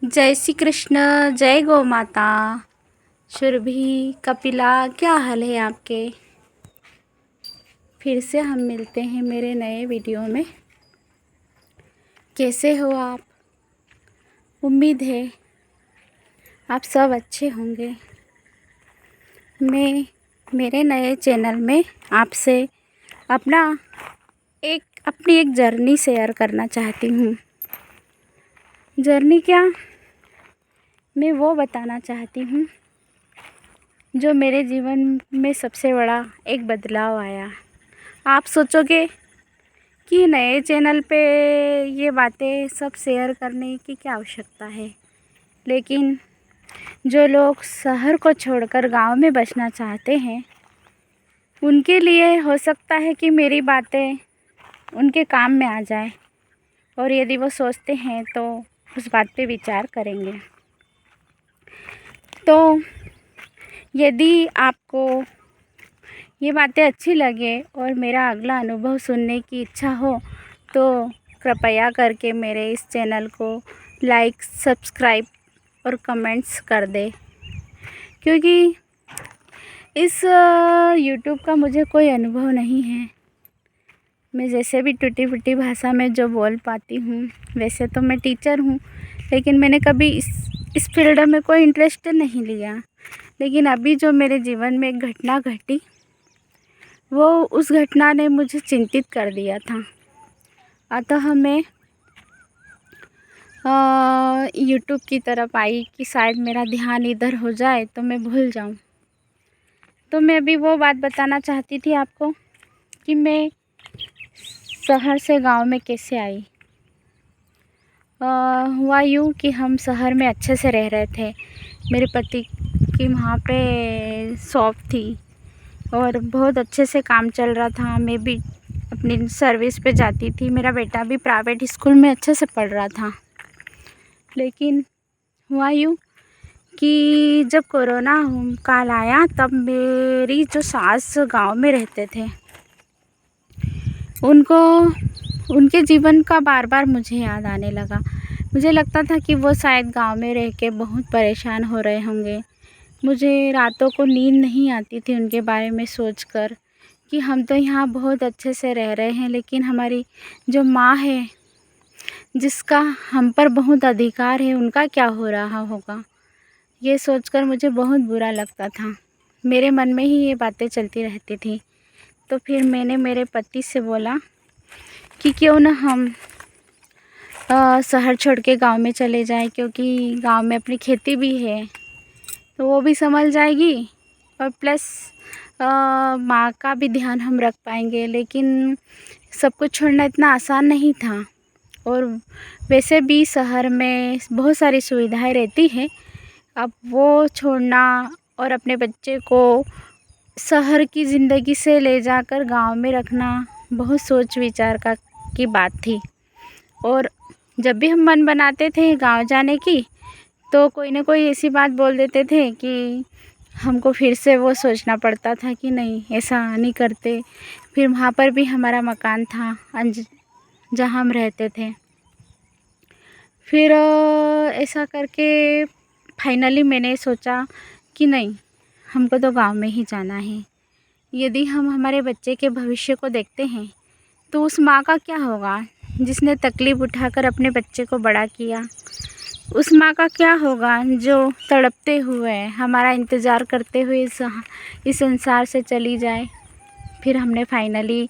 जय श्री कृष्ण। जय गौ माता। सुरभि, कपिला, क्या हाल है आपके। फिर से हम मिलते हैं मेरे नए वीडियो में। कैसे हो आप। उम्मीद है आप सब अच्छे होंगे। मैं मेरे नए चैनल में आपसे अपनी एक जर्नी शेयर करना चाहती हूँ। जर्नी क्या, मैं वो बताना चाहती हूँ जो मेरे जीवन में सबसे बड़ा एक बदलाव आया। आप सोचोगे कि नए चैनल पे ये बातें सब शेयर करने की क्या आवश्यकता है, लेकिन जो लोग शहर को छोड़कर गांव में बसना चाहते हैं उनके लिए हो सकता है कि मेरी बातें उनके काम में आ जाए, और यदि वो सोचते हैं तो उस बात पे विचार करेंगे। तो यदि आपको ये बातें अच्छी लगे और मेरा अगला अनुभव सुनने की इच्छा हो तो कृपया करके मेरे इस चैनल को लाइक, सब्सक्राइब और कमेंट्स कर दे, क्योंकि इस यूट्यूब का मुझे कोई अनुभव नहीं है। मैं जैसे भी टूटी फूटी भाषा में जो बोल पाती हूँ, वैसे तो मैं टीचर हूँ, लेकिन मैंने कभी इस फील्ड में कोई इंटरेस्ट नहीं लिया। लेकिन अभी जो मेरे जीवन में एक घटना घटी, वो उस घटना ने मुझे चिंतित कर दिया था। अतः मैं यूट्यूब की तरफ आई कि शायद मेरा ध्यान इधर हो जाए तो मैं भूल जाऊं। तो मैं अभी वो बात बताना चाहती थी आपको कि मैं शहर से गांव में कैसे आई। हुआ यूँ कि हम शहर में अच्छे से रह रहे थे। मेरे पति की वहाँ पे शॉप थी और बहुत अच्छे से काम चल रहा था। मैं भी अपनी सर्विस पे जाती थी। मेरा बेटा भी प्राइवेट स्कूल में अच्छे से पढ़ रहा था। लेकिन हुआ यूँ कि जब कोरोना काल आया तब मेरी जो सास गांव में रहते थे, उनके जीवन का बार बार मुझे याद आने लगा। मुझे लगता था कि वो शायद गांव में रह के बहुत परेशान हो रहे होंगे। मुझे रातों को नींद नहीं आती थी उनके बारे में सोचकर कि हम तो यहाँ बहुत अच्छे से रह रहे हैं, लेकिन हमारी जो माँ है, जिसका हम पर बहुत अधिकार है, उनका क्या हो रहा होगा। ये सोचकर मुझे बहुत बुरा लगता था। मेरे मन में ही ये बातें चलती रहती थी। तो फिर मैंने मेरे पति से बोला कि क्यों ना हम शहर छोड़ के गाँव में चले जाएं, क्योंकि गाँव में अपनी खेती भी है तो वो भी संभल जाएगी, और प्लस माँ का भी ध्यान हम रख पाएंगे। लेकिन सब कुछ छोड़ना इतना आसान नहीं था, और वैसे भी शहर में बहुत सारी सुविधाएं रहती है। अब वो छोड़ना और अपने बच्चे को शहर की ज़िंदगी से ले जाकर गांव में रखना बहुत सोच विचार की बात थी। और जब भी हम मन बनाते थे गांव जाने की, तो कोई ना कोई ऐसी बात बोल देते थे कि हमको फिर से वो सोचना पड़ता था कि नहीं, ऐसा नहीं करते। फिर वहाँ पर भी हमारा मकान था जहाँ हम रहते थे। फिर ऐसा करके फाइनली मैंने सोचा कि नहीं, हमको तो गांव में ही जाना है। यदि हम हमारे बच्चे के भविष्य को देखते हैं तो उस माँ का क्या होगा जिसने तकलीफ़ उठाकर अपने बच्चे को बड़ा किया। उस माँ का क्या होगा जो तड़पते हुए हमारा इंतज़ार करते हुए इस संसार से चली जाए। फिर हमने फाइनली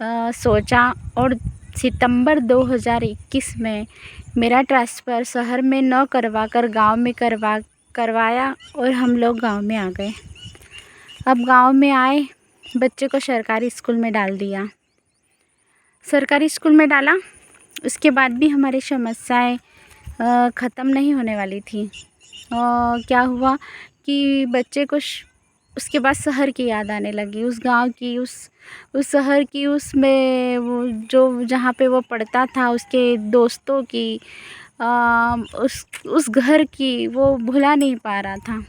सोचा, और सितंबर 2021 में मेरा ट्रांसफ़र शहर में न करवा कर गाँव में करवाया, और हम लोग गाँव में आ गए। अब गाँव में आए, बच्चे को सरकारी स्कूल में डाल दिया। सरकारी स्कूल में डाला, उसके बाद भी हमारी समस्याएं ख़त्म नहीं होने वाली थी। क्या हुआ कि बच्चे को उसके बाद शहर की याद आने लगी, उस गांव की, उस शहर की, उसमें वो जो जहाँ पे वो पढ़ता था, उसके दोस्तों की, उस घर की वो भुला नहीं पा रहा था।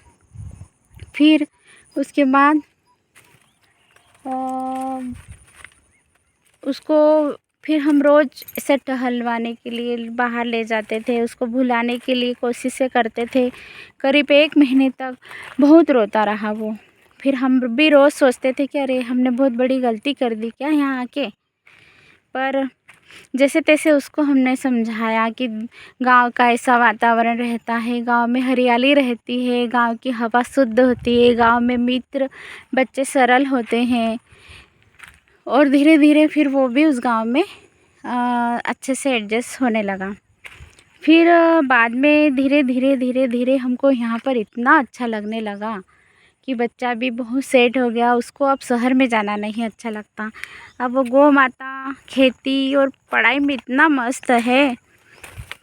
फिर उसके बाद उसको फिर हम रोज़ ऐसे टहलवाने के लिए बाहर ले जाते थे, उसको भुलाने के लिए कोशिशें करते थे। करीब 1 महीने तक बहुत रोता रहा वो। फिर हम भी रोज़ सोचते थे कि अरे हमने बहुत बड़ी गलती कर दी क्या यहाँ आके। पर जैसे तैसे उसको हमने समझाया कि गांव का ऐसा वातावरण रहता है, गांव में हरियाली रहती है, गांव की हवा शुद्ध होती है, गांव में मित्र बच्चे सरल होते हैं। और धीरे धीरे फिर वो भी उस गांव में अच्छे से एडजस्ट होने लगा। फिर बाद में धीरे धीरे हमको यहाँ पर इतना अच्छा लगने लगा कि बच्चा भी बहुत सेट हो गया। उसको अब शहर में जाना नहीं अच्छा लगता। अब वो गौ माता, खेती और पढ़ाई में इतना मस्त है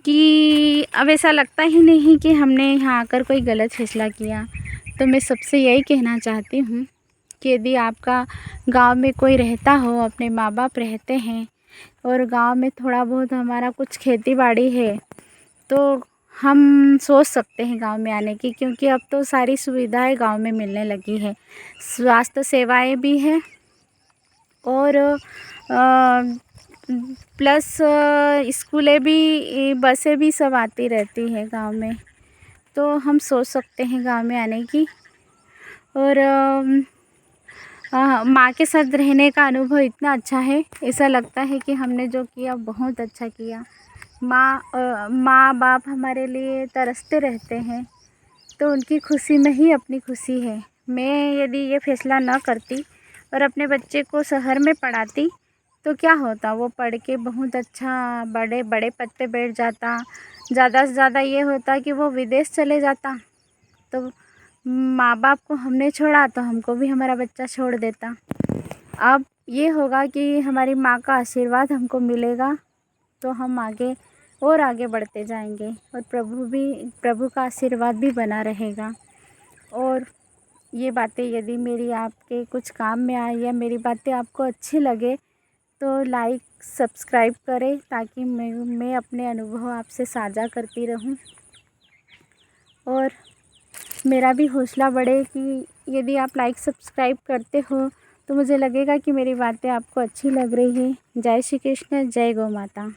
कि अब ऐसा लगता ही नहीं कि हमने यहाँ आकर कोई गलत फैसला किया। तो मैं सबसे यही कहना चाहती हूँ कि यदि आपका गांव में कोई रहता हो, अपने माँ बाप रहते हैं और गांव में थोड़ा बहुत हमारा कुछ खेती बाड़ी है, तो हम सोच सकते हैं गांव में आने की, क्योंकि अब तो सारी सुविधाएं गांव में मिलने लगी है। स्वास्थ्य सेवाएं भी है और प्लस स्कूलें भी, बसें भी सब आती रहती है गांव में। तो हम सोच सकते हैं गांव में आने की। और माँ के साथ रहने का अनुभव इतना अच्छा है, ऐसा लगता है कि हमने जो किया बहुत अच्छा किया। माँ बाप हमारे लिए तरसते रहते हैं, तो उनकी खुशी में ही अपनी खुशी है। मैं यदि ये फ़ैसला ना करती और अपने बच्चे को शहर में पढ़ाती तो क्या होता, वो पढ़ के बहुत अच्छा बड़े बड़े पद पे बैठ जाता। ज़्यादा से ज़्यादा ये होता कि वो विदेश चले जाता। तो माँ बाप को हमने छोड़ा तो हमको भी हमारा बच्चा छोड़ देता। अब ये होगा कि हमारी माँ का आशीर्वाद हमको मिलेगा तो हम आगे और आगे बढ़ते जाएंगे और प्रभु का आशीर्वाद भी बना रहेगा। और ये बातें यदि मेरी आपके कुछ काम में आए या मेरी बातें आपको अच्छी लगे तो लाइक सब्सक्राइब करें, ताकि मैं अपने अनुभव आपसे साझा करती रहूं और मेरा भी हौसला बढ़े कि यदि आप लाइक सब्सक्राइब करते हो तो मुझे लगेगा कि मेरी बातें आपको अच्छी लग रही है। जय श्री कृष्ण, जय गौ माता।